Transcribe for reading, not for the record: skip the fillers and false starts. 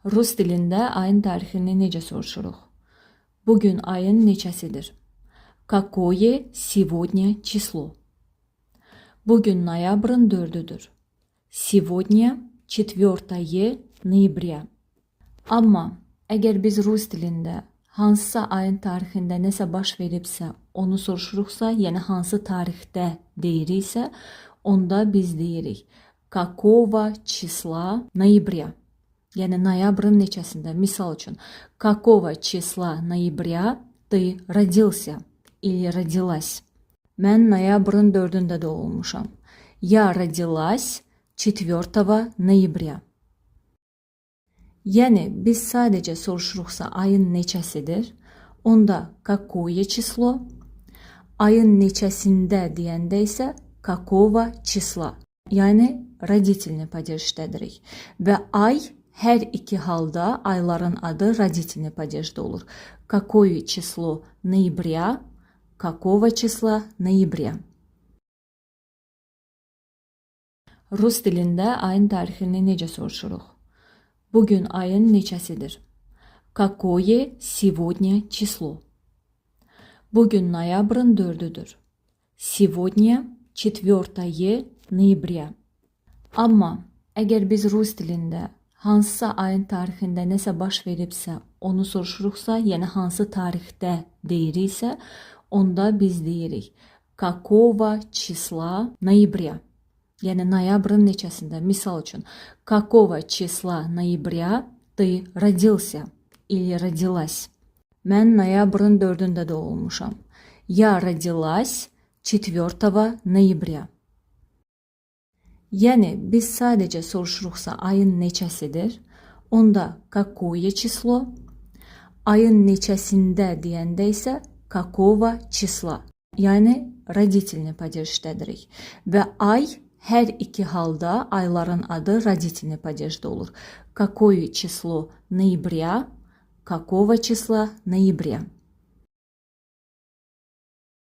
Rus dilində ayın tarixini necə soruşuruq? Bugün ayın neçəsidir? Какое сегодня число? Bugün noyabrın 4'üdür. Сегодня 4 ноября. Amma əgər biz rus dilində hansısa ayın tarixində nəsə baş veribsə, onu soruşuruqsa, yəni hansı tarixdə deyiriksə, onda biz deyirik какого числа ноября. Yəni noyabrın neçəsində. Misal üçün, какого числа ноября ты родился или родилась? Mən noyabrın 4'ündə doğulmuşam. Я родилась 4 ноября. Yəni biz sadəcə soruşuruqsa ayın neçəsidir, onda какое число, ayın neçəsində deyəndə isə какого числа, yəni родительный падеж işlədirik. Və ay hər iki halda ayların adı родительный падежdə olur. Какое число ноября, какого числа ноября. Rus dilində ayın tarixini necə soruşuruq? Bugün ayın neçəsidir? Какое сегодня число? Bugün noyabrın 4'üdür. Сегодня 4 ноября. Amma əgər biz rus dilində hansısa ayın tarixində nəsə baş veribsə, onu soruşuruqsa, yəni hansı tarixdə deyiriksə, onda biz deyirik какого числа ноября. Yəni noyabrın neçəsində. Misal üçün, какого числа ноября ты родился или родилась? Mən noyabrın 4'ündə doğulmuşam. Я родилась 4 ноября. Yəni biz sadəcə soruşuruqsa ayın neçəsidir, onda какое число, ayın neçəsində deyəndə isə какого числа, yəni родительный падеж işlədirik. Və ay hər iki halda ayların adı родительный падежdə olur. Какое число ноября, какого числа ноября.